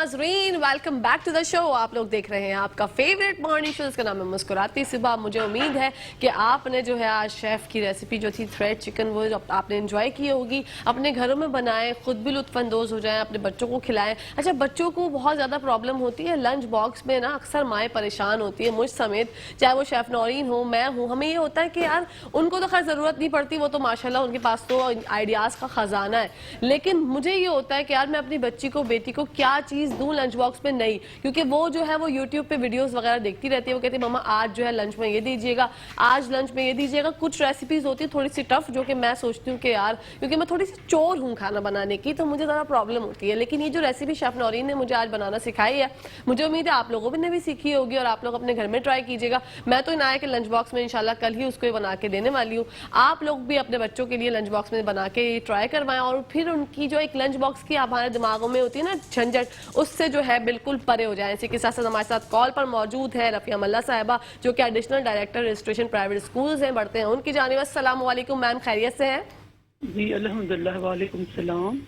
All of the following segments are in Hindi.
नाजरीन, welcome back to the show. आप लोग देख रहे हैं आपका फेवरेट मॉर्निंग शो, इसका नाम है मुस्कुराती सुबह। मुझे उम्मीद है कि आपने जो है आज शेफ की रेसिपी जो थी थ्रेड चिकन, वो आपने एंजॉय की होगी। अपने घरों में बनाएं, खुद भी लुत्फानंदोज हो जाएं, अपने बच्चों को खिलाएं। अच्छा, बच्चों को बहुत ज़्यादा प्रॉब्लम होती है लंच बॉक्स में ना, अक्सर माएँ परेशान होती है, मुझ समेत, चाहे वो शेफ नौरीन हो, मैं हूँ। हमें ये होता है कि यार उनको तो खैर ज़रूरत नहीं पड़ती, वो तो माशाल्लाह उनके पास तो आइडियाज़ का ख़जाना है। लेकिन मुझे ये होता है कि यार मैं अपनी बच्ची को, बेटी को क्या चीज़ दूं लंच बॉक्स में, नहीं, क्योंकि वो जो है वो यूट्यूब पे वीडियोस वगैरह देखती रहती है। वो कहती है मम्मा आज जो है लंच में ये दीजिएगा, आज लंच में ये दीजिएगा। कुछ रेसिपीज होती है थोड़ी सी टफ, जो कि मैं सोचती हूँ कि यार क्योंकि मैं थोड़ी सी चोर हूँ खाना बनाने की, तो मुझे ज़रा प्रॉब्लम होती है। लेकिन ये जो रेसिपी शेफ नौरीन ने मुझे आज बनाना सिखाई है, मुझे उम्मीद है आप लोगों ने भी सीखी होगी और आप लोग अपने घर में ट्राई कीजिएगा। मैं तो इनाया के लंच बॉक्स में इंशाल्लाह कल ही उसको बना के देने वाली हूँ। आप लोग भी अपने बच्चों के लिए लंच बॉक्स में बना के ट्राई करवाएं, और फिर उनकी जो एक लंच बॉक्स की हमारे दिमागों में होती है ना झंझट, उससे जो है बिल्कुल परे हो जाए। इसी के साथ साथ हमारे साथ कॉल पर मौजूद है रफिया मल्ला साहिबा, जो कि additional director registration private schools हैं, बढ़ते हैं उनकी जानिब। अस्सलाम वालेकुम मैम, खैरियत से हैं? जी अल्हम्दुलिल्लाह, वालेकुम सलाम।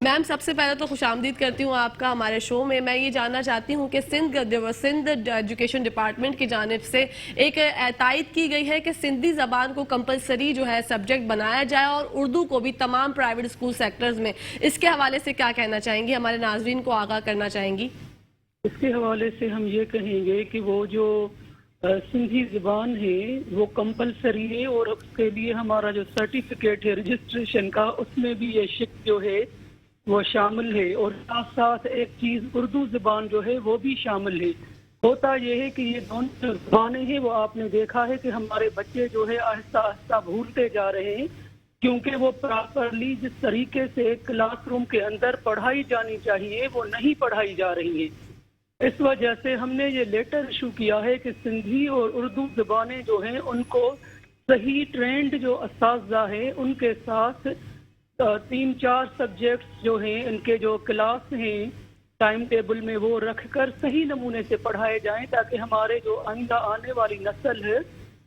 मैम, सबसे पहले तो खुशामदीद करती हूँ आपका हमारे शो में। मैं ये जानना चाहती हूँ कि सिंध एजुकेशन डिपार्टमेंट की जानिब से एक तायद की गई है कि सिंधी ज़बान को कंपलसरी जो है सब्जेक्ट बनाया जाए, और उर्दू को भी तमाम प्राइवेट स्कूल सेक्टर्स में। इसके हवाले से क्या कहना चाहेंगी, हमारे नाजरीन को आगाह करना चाहेंगी? इसके हवाले से हम ये कहेंगे कि वो जो सिंधी ज़बान है वो कंपलसरी है, और उसके लिए हमारा जो सर्टिफिकेट है रजिस्ट्रेशन का, उसमें भी ये शिक जो है वो शामिल है। और साथ साथ एक चीज़ उर्दू ज़बान जो है वो भी शामिल है। होता ये है कि ये दोनों ज़बानें हैं वो आपने देखा है कि हमारे बच्चे जो है आहिस्ता आहिस्ता भूलते जा रहे हैं, क्योंकि वो प्रॉपरली जिस तरीके से क्लासरूम के अंदर पढ़ाई जानी चाहिए वो नहीं पढ़ाई जा रही है। इस वजह से हमने ये लेटर इशू किया है कि सिंधी और उर्दू ज़बानें जो हैं उनको सही ट्रेंड जो असातिज़ा है उनके साथ 3-4 सब्जेक्ट्स जो हैं, इनके जो क्लास हैं टाइम टेबल में, वो रखकर सही नमूने से पढ़ाए जाएं, ताकि हमारे जो आइंदा आने वाली नस्ल है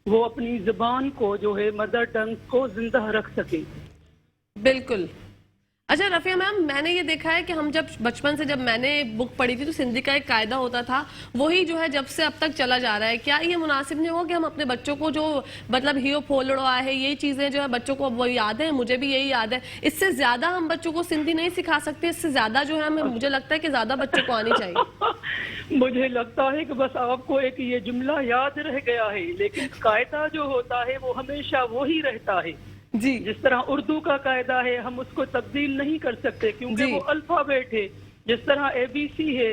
वो अपनी ज़बान को जो है मदर टंग को जिंदा रख सके। बिल्कुल। अच्छा रफिया मैम, मैंने ये देखा है कि हम जब बचपन से, जब मैंने बुक पढ़ी थी, तो सिंधी का एक कायदा होता था, वही जो है जब से अब तक चला जा रहा है। क्या ये मुनासिब नहीं होगा कि हम अपने बच्चों को जो मतलब हियो फोलड़ो है, ये चीजें जो है बच्चों को वो याद है, मुझे भी यही याद है, इससे ज्यादा हम बच्चों को सिंधी नहीं सिखा सकते? इससे ज्यादा जो है हमें, मुझे लगता है कि ज्यादा बच्चों को आनी चाहिए। मुझे लगता है कि बस आपको एक ये जुमला याद रह गया है, लेकिन कायदा जो होता है वो हमेशा वही रहता है जी। जिस तरह उर्दू का कायदा है हम उसको तब्दील नहीं कर सकते, क्योंकि वो अल्फाबेट है। जिस तरह ABC है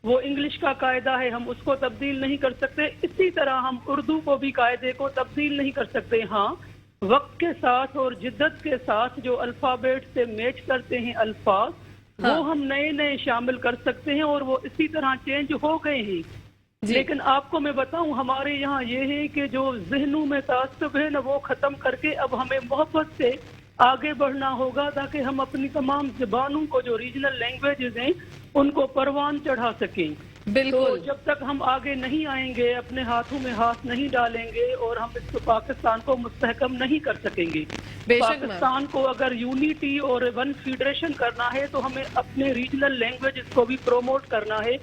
वो इंग्लिश का कायदा है, हम उसको तब्दील नहीं कर सकते। इसी तरह हम उर्दू को भी कायदे को तब्दील नहीं कर सकते। हाँ, वक्त के साथ और जिद्दत के साथ जो अल्फाबेट से मैच करते हैं अल्फाज, वो हम नए नए शामिल कर सकते हैं, और वो इसी तरह चेंज हो गए हैं। लेकिन आपको मैं बताऊं, हमारे यहाँ ये है कि जो जहनों में तासुब है ना, वो खत्म करके अब हमें मोहब्बत से आगे बढ़ना होगा, ताकि हम अपनी तमाम ज़बानों को, जो रीजनल लैंग्वेजेस हैं, उनको परवान चढ़ा सकें। तो जब तक हम आगे नहीं आएंगे, अपने हाथों में हाथ नहीं डालेंगे, और हम इसको पाकिस्तान को मुस्तहकम नहीं कर सकेंगे। पाकिस्तान को अगर यूनिटी और वन फेडरेशन करना है तो हमें अपने रीजनल लैंग्वेजेस को भी प्रोमोट करना है,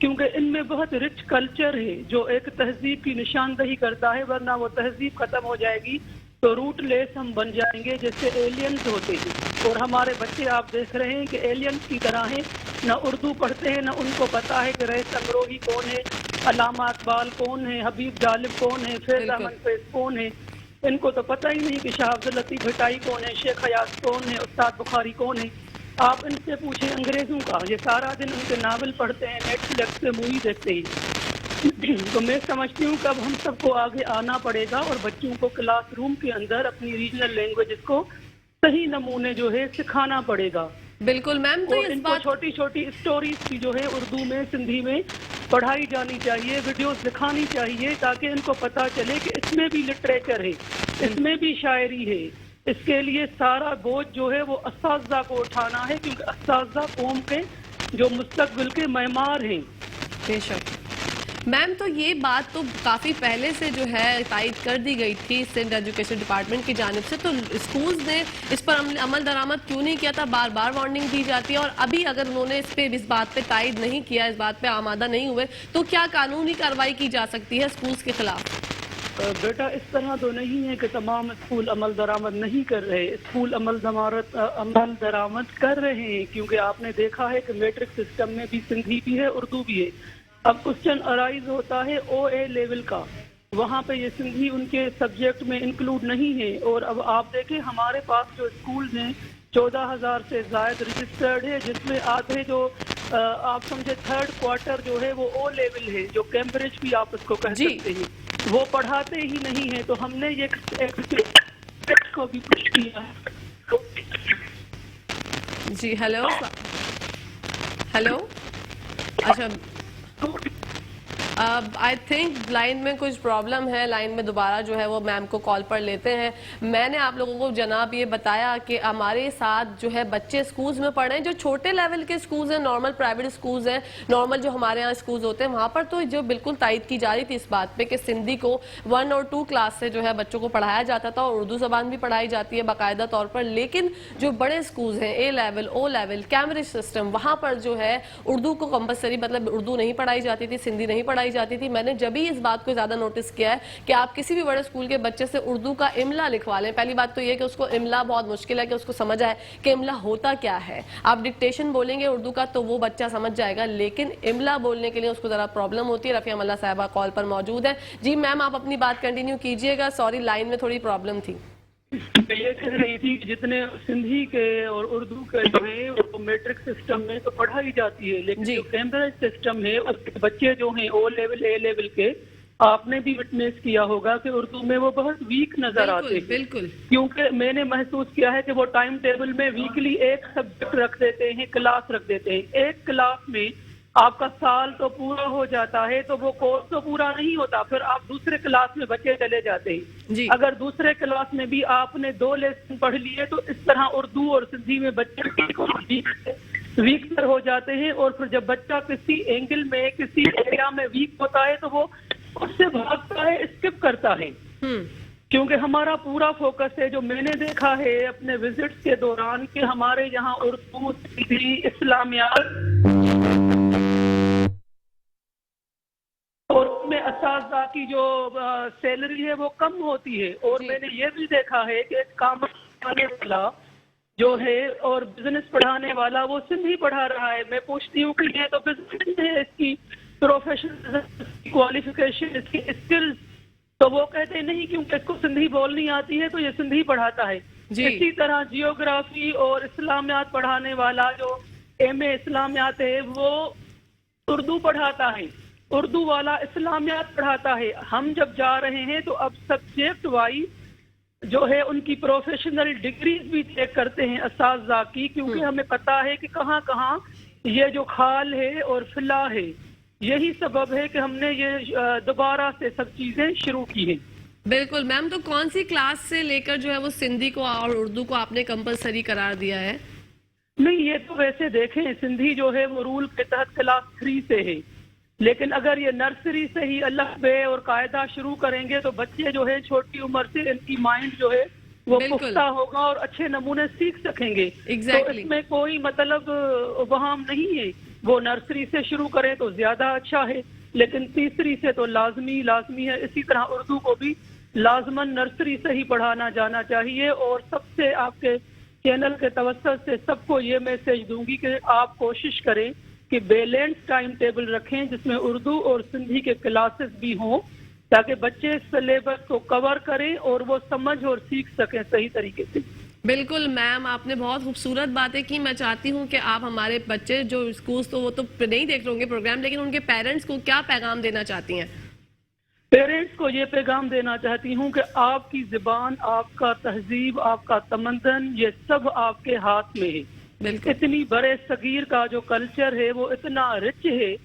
क्योंकि इनमें बहुत रिच कल्चर है जो एक तहजीब की निशानदही करता है, वरना वो तहजीब खत्म हो जाएगी तो रूटलेस हम बन जाएंगे, जैसे एलियंस होते हैं। और हमारे बच्चे आप देख रहे हैं कि एलियंस की तरह हैं, ना उर्दू पढ़ते हैं, ना उनको पता है कि रईस अमरोही कौन है, अल्लामा इकबाल कौन है, हबीब जालिब कौन है, फैज अहमद फैज कौन है। इनको तो पता ही नहीं कि शाह अब्दुल लतीफ भटाई कौन है, शेख हयात कौन है, उस्ताद बुखारी कौन है। आप इनसे पूछें अंग्रेजों का, ये सारा दिन उनके नावल पढ़ते हैं, नेटफ्लिक्स पे मूवी देखते हैं। तो मैं समझती हूँ कि अब हम सबको आगे आना पड़ेगा, और बच्चों को क्लासरूम के अंदर अपनी रीजनल लैंग्वेजेस को सही नमूने जो है सिखाना पड़ेगा। बिल्कुल मैम। तो इनको छोटी छोटी स्टोरीज की जो है उर्दू में, सिंधी में पढ़ाई जानी चाहिए, वीडियोस दिखानी चाहिए, ताकि इनको पता चले कि इसमें भी लिटरेचर है, इसमें भी शायरी है। इसके लिए सारा बोझ जो है वो असातिज़ा को उठाना है, क्योंकि असातिज़ा कौम के जो मुस्तकबिल के मेमार हैं। बेशक मैम तो ये बात तो काफ़ी पहले से जो है तायद कर दी गई थी सिंध एजुकेशन डिपार्टमेंट की जानिब से, तो स्कूल्स ने इस पर अमल दरामद क्यों नहीं किया था? बार बार वार्निंग दी जाती है और अभी अगर उन्होंने इस बात पे तायद नहीं किया, इस बात पे आमादा नहीं हुए, तो क्या कानूनी कार्रवाई की जा सकती है स्कूल्स के खिलाफ? बेटा इस तरह तो नहीं है कि तमाम स्कूल अमल दरामद नहीं कर रहे। स्कूल अमल दरामद कर रहे हैं, क्योंकि आपने देखा है कि मैट्रिक सिस्टम में भी सिंधी भी है, उर्दू भी है। अब क्वेश्चन अराइज होता है OA लेवल का, वहाँ पे ये सिंधी उनके सब्जेक्ट में इंक्लूड नहीं है। और अब आप देखें हमारे पास जो स्कूल हैं 14,000 से ज्यादा रजिस्टर्ड है, जिसमें आधे जो आप समझे थर्ड क्वार्टर जो है वो O लेवल है, जो कैम्ब्रिज भी आप उसको कह सकते हैं, वो पढ़ाते ही नहीं है। तो हमने ये को भी कुछ किया है। जी हेलो हेलो, अच्छा आई थिंक लाइन में कुछ प्रॉब्लम है, लाइन में दोबारा जो है वो मैम को कॉल पर लेते हैं। मैंने आप लोगों को जनाब ये बताया कि हमारे साथ जो है बच्चे स्कूल्स में पढ़ रहे हैं, जो छोटे लेवल के स्कूल्स हैं, नॉर्मल प्राइवेट स्कूल्स हैं, नॉर्मल जो हमारे यहाँ स्कूल्स होते हैं, वहाँ पर तो जो बिल्कुल तायद की जा रही थी इस बात पे कि सिंधी को 1 और 2 क्लास से जो है बच्चों को पढ़ाया जाता था और उर्दू ज़बान भी पढ़ाई जाती है बाकायदा तौर पर। लेकिन जो बड़े स्कूल्स हैं A level, O level, Cambridge system, वहाँ पर जो है उर्दू को कंपलसरी, मतलब उर्दू नहीं पढ़ाई जाती थी, सिंधी नहीं पढ़ाई जाती थी। मैंने जब भी इस बात को ज्यादा नोटिस किया है कि आप किसी भी बड़े स्कूल के बच्चे से उर्दू का इमला लिखवा लें, पहली बात तो ये कि उसको इमला बहुत मुश्किल है कि उसको समझ आए कि इमला होता क्या है। आप डिक्टेशन बोलेंगे उर्दू का तो वो बच्चा समझ जाएगा, लेकिन इमला बोलने के लिए उसको जरा प्रॉब्लम होती है। रफिया मल्ला साहबा कॉल पर मौजूद है। जी मैम, आप अपनी बात कंटिन्यू कीजिएगा, सॉरी लाइन में थोड़ी प्रॉब्लम थी। ये कह रही थी कि जितने सिंधी के और उर्दू के जो है वो मैट्रिक सिस्टम में तो पढ़ाई जाती है, लेकिन जो कैम्ब्रिज सिस्टम है उसके बच्चे जो हैं O लेवल, A लेवल के, आपने भी विटनेस किया होगा कि उर्दू में वो बहुत वीक नजर आते हैं। बिल्कुल, क्योंकि मैंने महसूस किया है कि वो टाइम टेबल में वीकली एक सब्जेक्ट रख देते हैं, क्लास रख देते हैं। एक क्लास में आपका साल तो पूरा हो जाता है, तो वो कोर्स तो पूरा नहीं होता, फिर आप दूसरे क्लास में बच्चे चले जाते हैं। अगर दूसरे क्लास में भी आपने 2 लेसन पढ़ लिए तो इस तरह उर्दू और सिंधी में बच्चे वीक हो जाते हैं। और फिर जब बच्चा किसी एंगल में, किसी एरिया में वीक होता है तो वो उससे भागता है, स्किप करता है। क्योंकि हमारा पूरा फोकस है, जो मैंने देखा है अपने विजिट्स के दौरान, कि हमारे यहाँ उर्दू, सिंधी, इस्लामियात और उनमें असातिज़ा की जो सैलरी है वो कम होती है। और मैंने ये भी देखा है कि काम पढ़ाने वाला जो है और बिजनेस पढ़ाने वाला वो सिंधी पढ़ा रहा है। मैं पूछती हूँ कि ये तो बिजनेस है, इसकी प्रोफेशनल क्वालिफिकेशन, इसकी स्किल्स, तो वो कहते नहीं क्योंकि इसको सिंधी बोलनी आती है तो ये सिंधी पढ़ाता है। इसी तरह जियोग्राफी और इस्लामियात पढ़ाने वाला जो MA इस्लामियात है वो उर्दू पढ़ाता है, उर्दू वाला इस्लामियात पढ़ाता है। हम जब जा रहे हैं तो अब सब्जेक्ट वाइज जो है उनकी प्रोफेशनल डिग्रीज भी चेक करते हैं असातिज़ा की, क्योंकि हमें पता है कि कहाँ कहाँ ये जो खाल है और फिला है। यही सबब है कि हमने ये दोबारा से सब चीजें शुरू की हैं। बिल्कुल मैम, तो कौन सी क्लास से लेकर जो है वो सिंधी को और उर्दू को आपने कंपलसरी करार दिया है? नहीं, ये तो वैसे देखें सिंधी जो है वो रूल के तहत क्लास 3 से है, लेकिन अगर ये नर्सरी से ही अल्लाह बे और कायदा शुरू करेंगे तो बच्चे जो है छोटी उम्र से इनकी माइंड जो है वो पुख्ता होगा और अच्छे नमूने सीख सकेंगे। तो इसमें कोई मतलब वहाम नहीं है, वो नर्सरी से शुरू करें तो ज्यादा अच्छा है, लेकिन तीसरी से तो लाजमी है। इसी तरह उर्दू को भी लाजमन नर्सरी से ही पढ़ाना जाना चाहिए। और सबसे आपके चैनल के तवज्जुह से सबको ये मैसेज दूंगी कि आप कोशिश करें कि बैलेंस टाइम टेबल रखें जिसमें उर्दू और सिंधी के क्लासेस भी हों, ताकि बच्चे सिलेबस को कवर करें और वो समझ और सीख सकें सही तरीके से। बिल्कुल मैम, आपने बहुत खूबसूरत बातें की। मैं चाहती हूँ कि आप हमारे बच्चे जो स्कूल तो वो तो नहीं देख रहे होंगे प्रोग्राम, लेकिन उनके पेरेंट्स को क्या पैगाम देना चाहती हैं? पेरेंट्स को ये पैगाम देना चाहती हूँ कि आपकी ज़बान, आपका तहजीब, आपका तमद्दन, ये सब आपके हाथ में है। इतनी बड़े सगीर का जो कल्चर है वो इतना रिच है,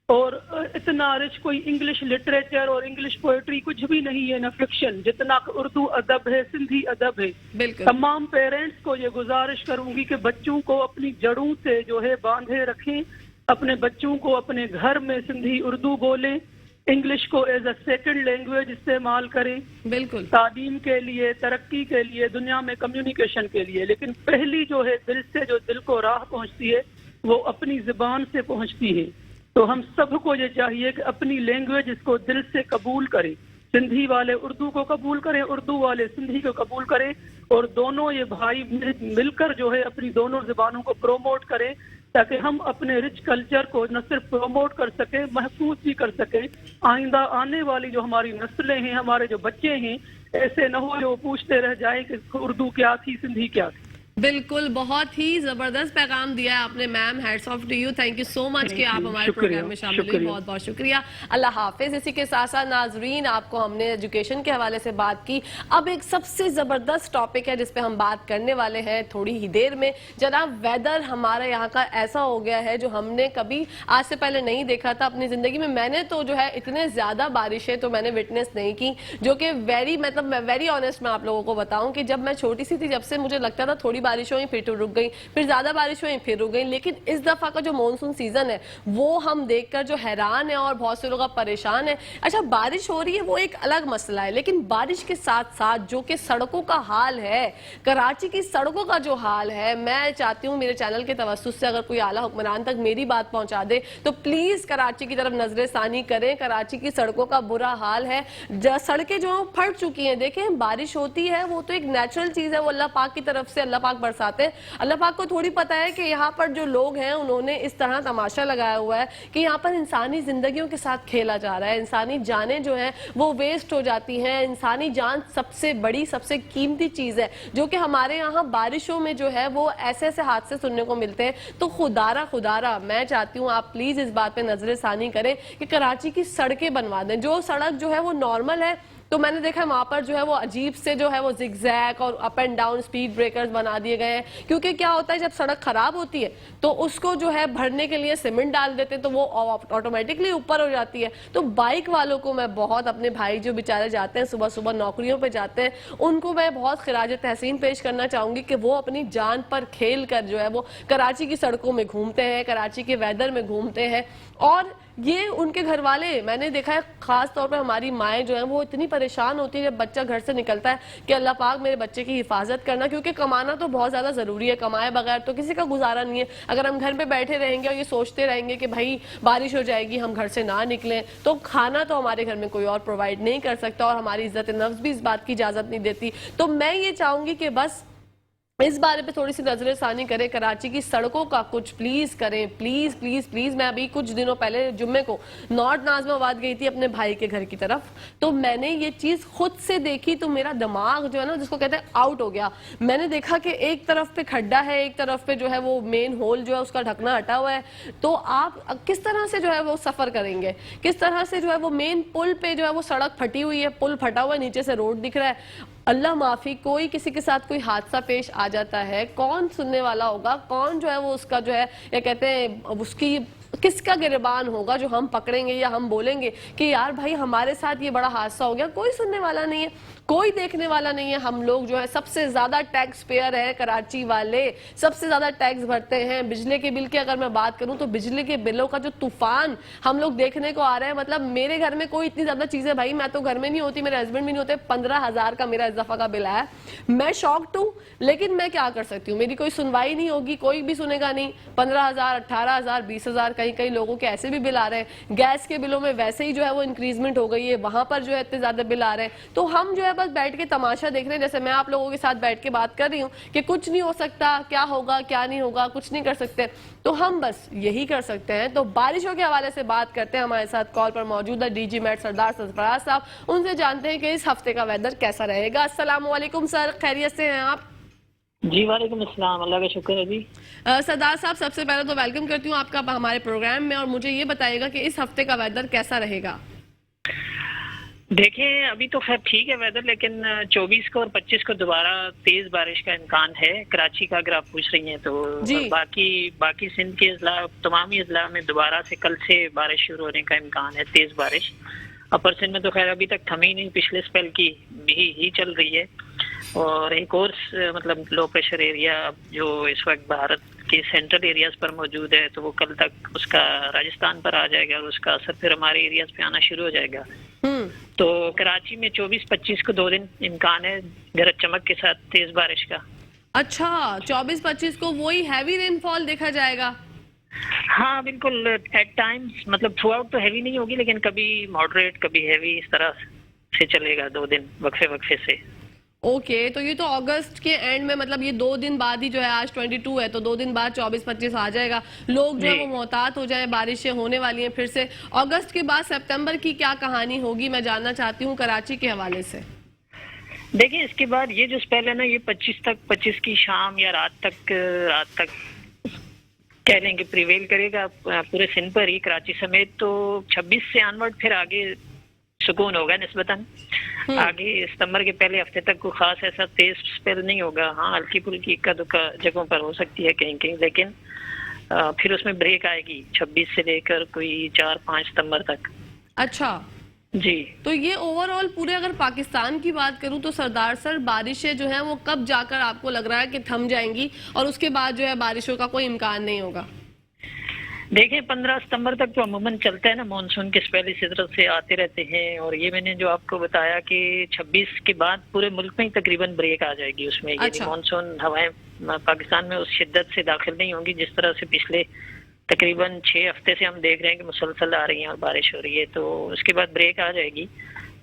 और इतना रिच कोई इंग्लिश लिटरेचर और इंग्लिश पोएट्री कुछ भी नहीं है, ना फिक्शन, जितना उर्दू अदब है, सिंधी अदब है। तमाम पेरेंट्स को ये गुजारिश करूंगी कि बच्चों को अपनी जड़ों से जो है बांधे रखें, अपने बच्चों को अपने घर में सिंधी उर्दू बोलें, इंग्लिश को एज अ सेकंड लैंग्वेज इस्तेमाल करें, बिल्कुल तालीम के लिए, तरक्की के लिए, दुनिया में कम्युनिकेशन के लिए। लेकिन पहली जो है दिल से, जो दिल को राह पहुंचती है, वो अपनी जुबान से पहुंचती है। तो हम सबको ये चाहिए कि अपनी लैंग्वेज इसको दिल से कबूल करें। सिंधी वाले उर्दू को कबूल करें, उर्दू वाले सिंधी को कबूल करें, और दोनों ये भाई मिलकर जो है अपनी दोनों जुबानों को प्रोमोट करें, ताकि हम अपने रिच कल्चर को न सिर्फ प्रोमोट कर सकें, महफूज भी कर सकें। आइंदा आने वाली जो हमारी नस्लें हैं, हमारे जो बच्चे हैं, ऐसे न हो जो पूछते रह जाए कि उर्दू क्या थी, सिंधी क्या थी। बिल्कुल, बहुत ही जबरदस्त पैगाम दिया है आपने ma'am. Hats off to you, thank you so much कि आप हमारे प्रोग्राम में शामिल हुई। बहुत बहुत शुक्रिया, अल्लाह हाफिज। इसी के साथ साथ नाजरीन, आपको हमने एजुकेशन के हवाले से बात की। अब एक सबसे जबरदस्त टॉपिक है जिस पे हम बात करने वाले हैं थोड़ी ही देर में। जनाब, वेदर हमारे यहाँ का ऐसा हो गया है जो हमने कभी आज से पहले नहीं देखा था अपनी जिंदगी में। मैंने तो जो है इतने ज्यादा बारिशें तो मैंने विटनेस नहीं की, जो कि वेरी ऑनेस्ट मैं आप लोगों को बताऊं कि जब मैं छोटी सी थी, जब से मुझे लगता था थोड़ी बारिश हुई फिर तो रुक गई, फिर ज्यादा बारिश हुई फिर रुक गई। लेकिन इस दफा का जो मॉनसून सीजन है वो हम देखकर जो हैरान है और बहुत से लोग परेशान है। अच्छा, बारिश हो रही है वो एक अलग मसला है, लेकिन बारिश के साथ साथ जो कि सड़कों का हाल है, कराची की सड़कों का जो हाल है, मैं चाहती हूँ मेरे चैनल के तवज्जुह से अगर कोई आला हुक्मरान तक मेरी बात पहुंचा दे तो प्लीज कराची की तरफ नजर सानी करें। कराची की सड़कों का बुरा हाल है, सड़कें जो फट चुकी हैं। देखें, बारिश होती है वो तो एक नेचुरल चीज है, वो अल्लाह पाक की तरफ से अल्लाह पाक बरसाते हैं। अल्लाह पाक को थोड़ी पता है कि यहाँ पर जो लोग हैं उन्होंने इस तरह तमाशा लगाया हुआ है कि यहाँ पर इंसानी जिंदगियों के साथ खेला जा रहा है, इंसानी जानें जो हैं वो वेस्ट हो जाती हैं। इंसानी जान सबसे बड़ी, सबसे कीमती चीज है, जो कि हमारे यहाँ बारिशों में जो है वो ऐसे ऐसे हादसे सुनने को मिलते हैं। तो खुदारा मैं चाहती हूँ आप प्लीज इस बात पे नजर सानी करें कि कराची की सड़कें बनवा दें। जो सड़क जो है वो नॉर्मल है, तो मैंने देखा वहां पर जो है वो अजीब से जो है वो जिगजैग और up and down speed breakers बना दिए गए हैं। क्योंकि क्या होता है, जब सड़क खराब होती है तो उसको जो है भरने के लिए सीमेंट डाल देते हैं तो वो ऑटोमेटिकली ऊपर हो जाती है। तो बाइक वालों को मैं बहुत, अपने भाई जो बेचारे जाते हैं सुबह सुबह नौकरियों पे जाते हैं, उनको मैं बहुत खिराज तहसीन पेश करना चाहूंगी कि वो अपनी जान पर खेल कर जो है वो कराची की सड़कों में घूमते हैं, कराची के वेदर में घूमते हैं। और ये उनके घर वाले, मैंने देखा है खास तौर पर हमारी माएँ जो है वो इतनी परेशान होती है जब बच्चा घर से निकलता है कि अल्लाह पाक मेरे बच्चे की हिफाजत करना, क्योंकि कमाना तो बहुत ज्यादा जरूरी है, कमाए बगैर तो किसी का गुजारा नहीं है। अगर हम घर पे बैठे रहेंगे और ये सोचते रहेंगे कि भाई बारिश हो जाएगी हम घर से ना निकलें, तो खाना तो हमारे घर में कोई और प्रोवाइड नहीं कर सकता और हमारी इज्जत नफ्स भी इस बात की इजाजत नहीं देती। तो मैं ये चाहूंगी कि बस इस बारे पे थोड़ी सी नजर सानी करें, कराची की सड़कों का कुछ प्लीज करें, प्लीज प्लीज प्लीज। मैं अभी कुछ दिनों पहले जुम्मे को नॉर्थ नाज़िमाबाद गई थी अपने भाई के घर की तरफ, तो मैंने ये चीज खुद से देखी तो मेरा दिमाग जो है ना, जिसको कहते हैं आउट हो गया। मैंने देखा कि एक तरफ पे खड्डा है, एक तरफ पे जो है वो मेन होल जो है उसका ढकना हटा हुआ है, तो आप किस तरह से जो है वो सफर करेंगे, किस तरह से जो है वो मेन पुल पे जो है वो सड़क फटी हुई है, पुल फटा हुआ है, नीचे से रोड दिख रहा है। अल्लाह माफी, कोई किसी के साथ कोई हादसा पेश आ जाता है, कौन सुनने वाला होगा, कौन जो है वो उसका जो है या कहते हैं उसकी किसका गिरबान होगा जो हम पकड़ेंगे या हम बोलेंगे कि यार भाई हमारे साथ ये बड़ा हादसा हो गया। कोई सुनने वाला नहीं है, कोई देखने वाला नहीं है। हम लोग जो है सबसे ज्यादा टैक्स पेयर है, कराची वाले सबसे ज्यादा टैक्स भरते हैं। बिजली के बिल की अगर मैं बात करूं तो बिजली के बिलों का जो तूफान हम लोग देखने को आ रहा है, मतलब मेरे घर में कोई इतनी ज्यादा चीजें, भाई मैं तो घर में नहीं होती, मेरे हस्बैंड भी नहीं होते, 15,000 का मेरा इस दफा का बिल आया। मैं शॉक्ड हूं, लेकिन मैं क्या कर सकती हूँ, मेरी कोई सुनवाई नहीं होगी, कोई भी सुनेगा नहीं। 15,000, 18,000, 20,000, कई कई लोगों के ऐसे भी बिल आ रहे हैं। गैस के बिलों में वैसे ही जो है वो इंक्रीजमेंट हो गई है, वहां पर जो है इतने ज्यादा बिल आ रहे हैं। तो हम जो है बस बैठ के तमाशा देख रहे हैं, जैसे मैं आप लोगों के साथ बैठ के बात कर रही हूँ कि कुछ नहीं हो सकता, क्या होगा क्या नहीं होगा, कुछ नहीं कर सकते। तो हम बस यही कर सकते हैं। तो बारिशों के हवाले से बात करते हैं। हमारे साथ कॉल पर मौजूद है डीजी मैट सरदार सरफराज साहब, उनसे जानते हैं कि इस हफ्ते का वेदर कैसा रहेगा। अस्सलाम वालेकुम सर, खैरियत से हैं आप? जी वालेकुम अस्सलाम, अल्लाह का शुक्र है जी। सरदार साहब, सबसे पहले तो वेलकम करती हूँ आपका हमारे प्रोग्राम में, और मुझे ये बताइएगा कि इस हफ्ते का वेदर कैसा रहेगा। देखें, अभी तो खैर ठीक है वेदर, लेकिन 24 को और 25 को दोबारा तेज बारिश का इम्कान है कराची का, अगर आप पूछ रही हैं तो। बाकी सिंध के अजला, तमामी अजला में दोबारा से कल से बारिश शुरू होने का इम्कान है, तेज बारिश। अपर सिंध में तो खैर अभी तक थमी नहीं, पिछले स्पेल की ही चल रही है। और एक और मतलब लो प्रेशर एरिया जो इस वक्त भारत के सेंट्रल एरियाज पर मौजूद है, तो वो कल तक उसका राजस्थान पर आ जाएगा और उसका असर फिर हमारे एरियाज पे आना शुरू हो जाएगा। तो कराची में 24-25 को 2 दिन इम्कान है गरज चमक के साथ तेज बारिश का। अच्छा, 24-25 को वही हैवी रेनफॉल देखा जाएगा? हाँ बिल्कुल, एट टाइम्स, मतलब थ्रू आउट तो हैवी नहीं होगी, लेकिन कभी मॉडरेट कभी हैवी, इस तरह से चलेगा 2 दिन वक्फे वक्फे से। ओके, तो ये तो अगस्त के एंड में, मतलब ये 2 दिन बाद ही जो है, आज 22 है तो 2 दिन बाद 24-25 आ जाएगा। लोग जो है वो मोहतात हो जाए, बारिशें होने वाली हैं फिर से। अगस्त के बाद सितंबर की क्या कहानी होगी, मैं जानना चाहती हूँ कराची के हवाले से। देखिए, इसके बाद ये जो स्पेल है ना, ये 25 की शाम या रात तक कह लेंगे प्रिवेल करेगा पूरे सिंध पर ही, कराची समेत। तो 26 से ऑनवर्ड फिर आगे सुकून होगा निस्बतन। आगे सितंबर के पहले हफ्ते तक कोई खास ऐसा तेज स्पेल नहीं होगा। हाँ, हल्की फुल्की इक्का दुक्का जगहों पर हो सकती है कहीं कहीं, लेकिन फिर उसमें ब्रेक आएगी 26 से लेकर कोई 4-5 सितंबर तक। अच्छा जी, तो ये ओवरऑल पूरे अगर पाकिस्तान की बात करूं तो सरदार सर, बारिशें जो हैं वो कब जाकर आपको लग रहा है कि थम जाएंगी और उसके बाद जो है बारिशों का कोई इम्कान नहीं होगा? देखिए 15 सितंबर तक तो अमूमन चलता है ना, मानसून के स्पेल इसी तरह से आते रहते हैं। और ये मैंने जो आपको बताया कि 26 के बाद पूरे मुल्क में ही तकरीबन ब्रेक आ जाएगी उसमें। अच्छा। यानी मानसून हवाएं पाकिस्तान में उस शिद्दत से दाखिल नहीं होंगी जिस तरह से पिछले तकरीबन 6 हफ्ते से हम देख रहे हैं कि मुसलसल आ रही हैं और बारिश हो रही है। तो उसके बाद ब्रेक आ जाएगी।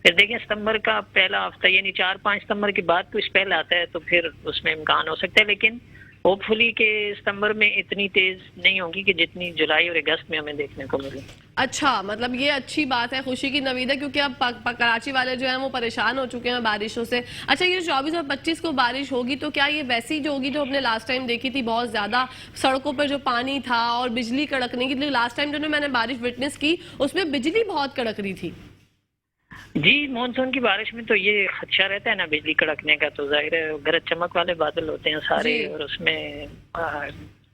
फिर देखिए सितंबर का पहला हफ्ता यानी 4-5 सितंबर के बाद कोई स्पेल आता है तो फिर उसमें इम्कान हो सकता है, लेकिन होपफुली के सितंबर में इतनी तेज नहीं होगी कि जितनी जुलाई और अगस्त में हमें देखने को मिली। अच्छा, मतलब ये अच्छी बात है, खुशी की नवीद है, क्योंकि अब कराची वाले जो हैं वो परेशान हो चुके हैं बारिशों से। अच्छा, ये 24 और 25 को बारिश होगी तो क्या ये वैसी जो होगी जो हमने लास्ट टाइम देखी थी, बहुत ज्यादा सड़कों पर जो पानी था और बिजली कड़कने की? लास्ट टाइम जो मैंने बारिश विटनेस की उसमें बिजली बहुत कड़क रही थी। जी, मानसून की बारिश में तो ये खदशा रहता है ना बिजली कड़कने का, तो जाहिर है गरज चमक वाले बादल होते हैं सारे और उसमें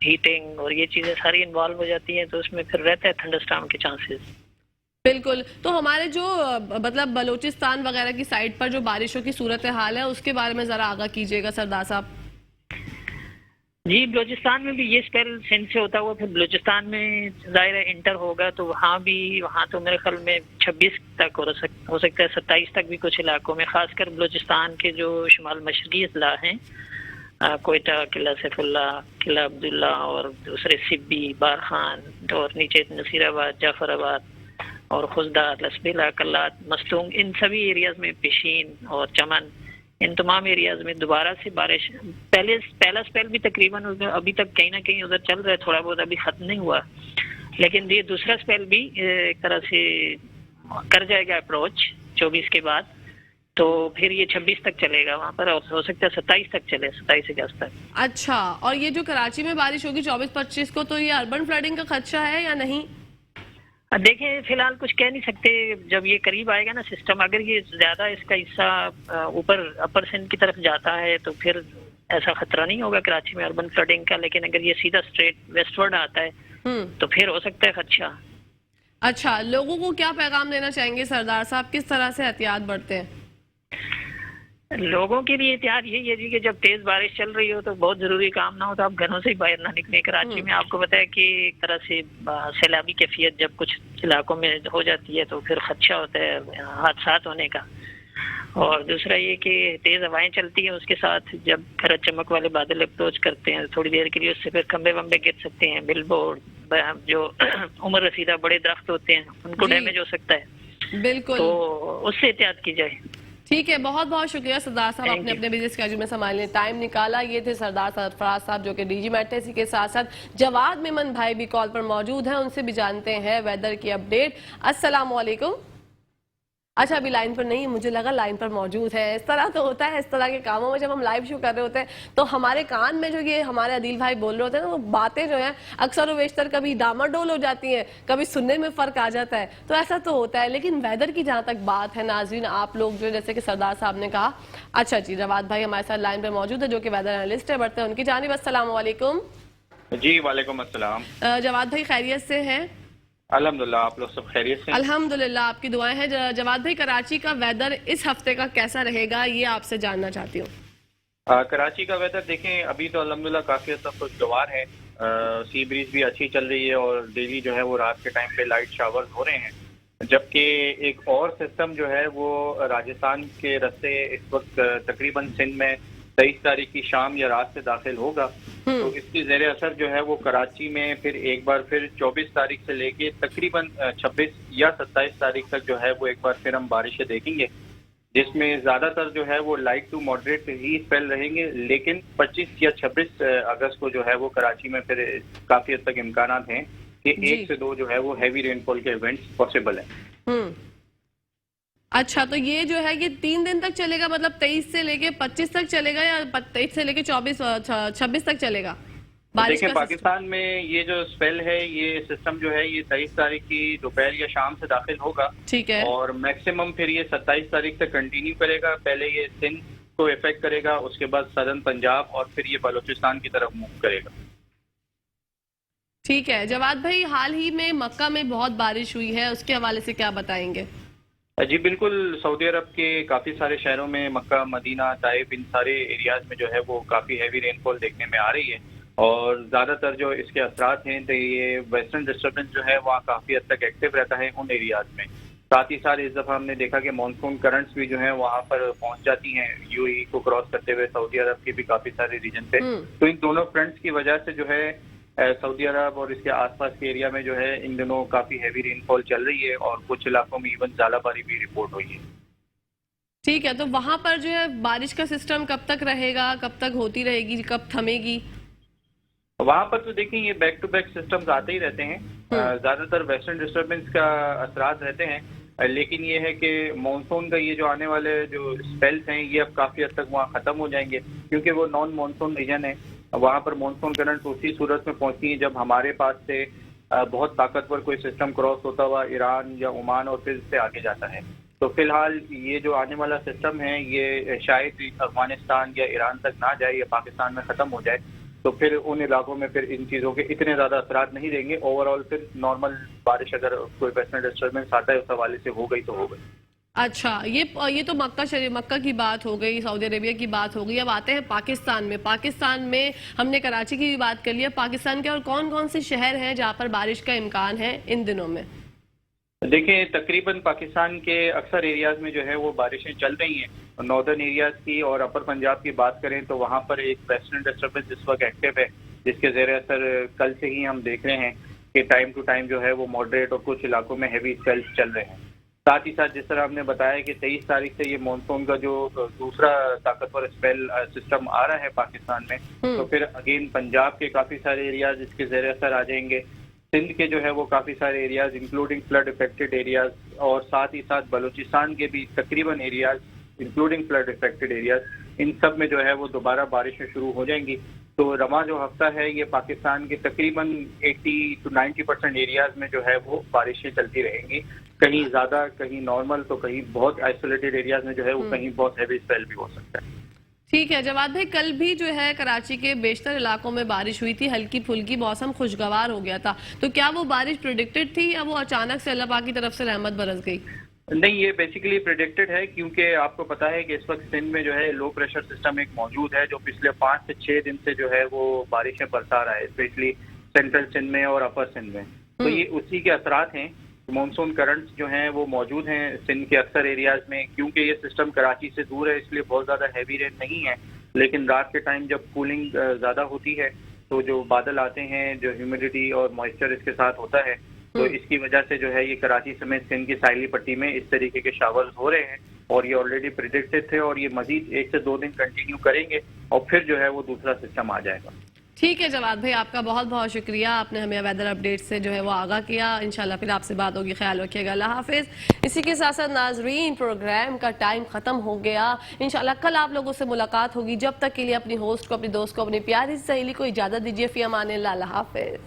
हीटिंग और ये चीजें सारी इन्वॉल्व हो जाती हैं, तो उसमें फिर रहता है थंडरस्टॉर्म के चांसेस। बिल्कुल। तो हमारे जो मतलब बलूचिस्तान वगैरह की साइड पर जो बारिशों की सूरत हाल है उसके बारे में जरा आगाह कीजिएगा सरदार साहब। जी, बलूचिस्तान में भी ये स्पेल सिंध से होता हुआ फिर बलूचिस्तान में जाहिर है इंटर होगा, तो वहाँ तो मेरे ख्याल में 26 तक हो सकता है, 27 तक भी कुछ इलाकों में, खासकर बलूचिस्तान के जो शुमाल मशरकी अजला हैं, कोयटा, किला सैफुल्ला, किला अब्दुल्ला और दूसरे सिब्बी, बारखान और नीचे नसीराबाद, जाफराबाद और खुजदा, लसबेला, कल्लात, मस्तूंग, इन सभी एरियाज में, पेशीन और चमन, इन तमाम एरियाज में दोबारा से बारिश। पहला स्पेल भी तकरीबन अभी तक कहीं ना कहीं उधर चल रहा है, थोड़ा बहुत अभी खत्म नहीं हुआ, लेकिन ये दूसरा स्पेल भी एक तरह से कर जाएगा अप्रोच 24 के बाद। तो फिर ये 26 तक चलेगा वहाँ पर और हो सकता है 27 तक चले, 27 अगस्त तक। अच्छा, और ये जो कराची में बारिश होगी 24-25 को, तो ये अर्बन फ्लडिंग का खदशा है या नहीं? देखें, फिलहाल कुछ कह नहीं सकते, जब ये करीब आएगा ना सिस्टम, अगर ये ज्यादा इसका हिस्सा ऊपर अपर सिंध की तरफ जाता है तो फिर ऐसा खतरा नहीं होगा कराची में अर्बन फ्लडिंग का, लेकिन अगर ये सीधा स्ट्रेट वेस्टवर्ड आता है तो फिर हो सकता है खदशा। अच्छा, लोगों को क्या पैगाम देना चाहेंगे सरदार साहब, किस तरह से एहतियात बरतें हैं? लोगों के लिए एहतियात यही है जी कि जब तेज बारिश चल रही हो तो बहुत जरूरी काम ना हो तो आप घरों से ही बाहर ना निकलें। कराची में आपको पता है कि एक तरह से सैलाबी कैफियत जब कुछ इलाकों में हो जाती है तो फिर खदशा होता है हादसा होने का। और दूसरा ये कि तेज हवाएं चलती हैं, उसके साथ जब गरज चमक वाले बादल अप्रोच करते हैं थोड़ी देर के लिए, उससे फिर खंबे वंबे गिर सकते हैं, बिलबोर्ड जो उम्र रसीदा बड़े दरख्त होते हैं उनको डैमेज हो सकता है। बिल्कुल, तो उससे एहतियात की जाए। ठीक है, बहुत बहुत शुक्रिया सरदार साहब, आपने अपने बिजी स्केड्यूल में संभालने टाइम निकाला। ये थे सरदार सरफराज साहब जो कि डीजी मेट, इसी के साथ साथ जवाद मेमन भाई भी कॉल पर मौजूद हैं, उनसे भी जानते हैं वेदर की अपडेट। अस्सलाम वालेकुम। अच्छा, अभी लाइन पर नहीं है, मुझे लगा लाइन पर मौजूद है। इस तरह तो होता है, इस तरह के कामों में जब हम लाइव शो कर रहे होते हैं तो हमारे कान में जो ये हमारे अदील भाई बोल रहे होते हैं ना, वो बातें जो हैं अक्सर व बेशतर कभी डामाडोल हो जाती हैं, कभी सुनने में फ़र्क आ जाता है, तो ऐसा तो होता है। लेकिन वेदर की जहाँ तक बात है नाज़रीन, आप लोग जो जैसे कि सरदार साहब ने कहा, अच्छा जी, जवाद भाई हमारे साथ लाइन पर मौजूद है जो कि वेदर एनालिस्ट है, बढ़ते हैं उनकी जानिब। अस्सलाम वालेकुम। जी वालेकुम अस्सलाम। जवाद भाई खैरियत से हैं? अल्हम्दुलिल्लाह, आप लोग सब खैरियत से? अल्हम्दुलिल्लाह, आपकी दुआएं हैं। जवाद भाई, कराची का वेदर इस हफ्ते का कैसा रहेगा ये आपसे जानना चाहती हूँ। कराची का वेदर देखें, अभी तो अल्हम्दुलिल्लाह काफी हद तक खुशगवार है। सी ब्रीज भी अच्छी चल रही है और डेली जो है वो रात के टाइम पे लाइट शावर्स हो रहे हैं। जबकि एक और सिस्टम जो है वो राजस्थान के रास्ते इस वक्त तकरीबन सिंध में 23 तारीख की शाम या रात से दाखिल होगा। तो इसकी ज़ेर असर जो है वो कराची में फिर एक बार फिर 24 तारीख से लेके तकरीबन 26 या 27 तारीख तक जो है वो एक बार फिर हम बारिशें देखेंगे, जिसमें ज़्यादातर जो है वो लाइट टू मॉडरेट ही स्पेल रहेंगे। लेकिन 25 या 26 अगस्त को जो है वो कराची में फिर काफ़ी हद तक इम्कानात हैं कि 1 से 2 जो है वो हैवी रेनफॉल के इवेंट्स पॉसिबल हैं। अच्छा, तो ये जो है ये 3 दिन तक चलेगा, मतलब 23 से लेके 25 तक चलेगा या 23 से लेके 26 तक चलेगा बारिश देखिए, का पाकिस्तान में ये जो स्पेल है, ये सिस्टम जो है ये 23 तारीख की दोपहर या शाम से दाखिल होगा। ठीक है। और मैक्सिमम फिर ये 27 तारीख तक कंटिन्यू करेगा। पहले ये सिंध को इफेक्ट करेगा, उसके बाद सदर्न पंजाब और फिर ये बलूचिस्तान की तरफ मूव करेगा। ठीक है। जवाद भाई, हाल ही में मक्का में बहुत बारिश हुई है, उसके हवाले से क्या बताएंगे? जी बिल्कुल, सऊदी अरब के काफ़ी सारे शहरों में, मक्का, मदीना, ताइफ, इन सारे एरियाज में जो है वो काफ़ी हैवी रेनफॉल देखने में आ रही है। और ज़्यादातर जो इसके असरात हैं तो ये वेस्टर्न डिस्टर्बेंस जो है वहाँ काफ़ी हद तक एक्टिव रहता है उन एरियाज में। साथ ही साथ इस दफ़ा हमने देखा कि मानसून करंट्स भी जो है वहाँ पर पहुँच जाती हैं, यूएई को क्रॉस करते हुए सऊदी अरब के भी काफ़ी सारे रीजन पे। तो इन दोनों फ्रंट्स की वजह से जो है सऊदी अरब और इसके आसपास के एरिया में जो है इन दिनों काफ़ी हैवी रेनफॉल चल रही है और कुछ इलाकों में इवन ज़ालाबारी भी रिपोर्ट हुई है। ठीक है, तो वहाँ पर जो है बारिश का सिस्टम कब तक रहेगा, कब तक होती रहेगी, कब थमेगी? वहाँ पर तो देखिए ये बैक टू बैक सिस्टम्स आते ही रहते हैं। ज़्यादातर वेस्टर्न डिस्टर्बेंस का असरात रहते हैं, लेकिन ये है कि मानसून का ये जो आने वाले जो स्पेल्स हैं ये अब काफ़ी हद तक वहाँ ख़त्म हो जाएंगे, क्योंकि वो नॉन मानसून रीजन है। वहाँ पर मानसून करंट उसी सूरत में पहुँचती है जब हमारे पास से बहुत ताकतवर कोई सिस्टम क्रॉस होता हुआ ईरान या ओमान और फिर से आगे जाता है। तो फिलहाल ये जो आने वाला सिस्टम है ये शायद अफगानिस्तान या ईरान तक ना जाए या पाकिस्तान में ख़त्म हो जाए, तो फिर उन इलाकों में फिर इन चीज़ों के इतने ज़्यादा असरात नहीं देंगे। ओवरऑल फिर नॉर्मल बारिश अगर कोई वेस्टर्न डिस्टर्बेंस आता है उस हवाले से हो गई तो हो गई। अच्छा, ये तो मक्का की बात हो गई, सऊदी अरेबिया की बात हो गई। अब आते हैं पाकिस्तान में। पाकिस्तान में हमने कराची की भी बात कर लिया, पाकिस्तान के और कौन कौन से शहर हैं जहां पर बारिश का इम्कान है इन दिनों में? देखिए, तकरीबन पाकिस्तान के अक्सर एरियाज में जो है वो बारिशें चल रही हैं। नॉर्दर्न एरियाज की और अपर पंजाब की बात करें तो वहाँ पर एक वेस्टर्न डिस्टर्बेंस इस वक्त एक्टिव है, जिसके ज़ेर असर कल से ही हम देख रहे हैं कि टाइम टू टाइम जो है वो मॉडरेट और कुछ इलाकों में हैवी स्पेल्स चल रहे हैं। साथ ही साथ जिस तरह हमने बताया कि 23 तारीख से ये मानसून का जो दूसरा ताकतवर स्पेल सिस्टम आ रहा है पाकिस्तान में, तो फिर अगेन पंजाब के काफ़ी सारे एरियाज इसके ज़ेर असर आ जाएंगे। सिंध के जो है वो काफ़ी सारे areas including flood affected areas, और साथ ही साथ बलूचिस्तान के भी तकरीबन areas including flood affected areas, इन सब में जो है वो दोबारा बारिशें शुरू हो जाएंगी। तो रवा जो हफ्ता है ये पाकिस्तान के तकरीबन 80 to 90% एरियाज में जो है वो बारिशें चलती रहेंगी, कहीं ज़्यादा, कहीं नॉर्मल, तो कहीं बहुत आइसोलेटेड एरियाज में जो है वो कहीं बहुत हैवी स्पेल भी हो सकता है। ठीक है जवाद भाई, कल भी जो है कराची के बेशतर इलाकों में बारिश हुई थी, हल्की फुल्की, मौसम खुशगवार हो गया था, तो क्या वो बारिश प्रेडिक्टेड थी या वो अचानक से अल्लाह पाक की तरफ से रहमत बरस गई? नहीं, ये बेसिकली प्रेडिक्टेड है, क्योंकि आपको पता है कि इस वक्त सिंध में जो है लो प्रेशर सिस्टम एक मौजूद है जो पिछले 5 से 6 दिन से जो है वो बारिशें बरसा रहा है, स्पेशली सेंट्रल सिंध में और अपर सिंध में। तो ये उसी के असरात हैं। मानसून करंट्स जो हैं वो मौजूद हैं सिंध के अक्सर एरियाज में, क्योंकि ये सिस्टम कराची से दूर है इसलिए बहुत ज़्यादा हैवी रेन नहीं है। लेकिन रात के टाइम जब कूलिंग ज़्यादा होती है तो जो बादल आते हैं, जो ह्यूमिडिटी और मॉइस्चर इसके साथ होता है, तो इसकी वजह से जो है ये कराची समेत सिंध की साहिली पट्टी में इस तरीके के शावर्स हो रहे हैं, और ये ऑलरेडी प्रेडिक्टेड थे और ये मजीद 1 से 2 दिन कंटिन्यू करेंगे और फिर जो है वो दूसरा सिस्टम आ जाएगा। ठीक है जवाद भाई, आपका बहुत बहुत शुक्रिया, आपने हमें वेदर अपडेट से जो है वो आगाह किया। इंशाल्लाह फिर आपसे बात होगी, ख्याल रखिएगा, अल्लाह हाफिज। इसी के साथ साथ नाजरीन, प्रोग्राम का टाइम खत्म हो गया। इंशाल्लाह कल आप लोगों से मुलाकात होगी। जब तक के लिए अपनी होस्ट को, अपनी दोस्त को, अपनी प्यारी सहेली को इजाजत दीजिए। फी अमान अल्लाह, अल्लाह हाफिज।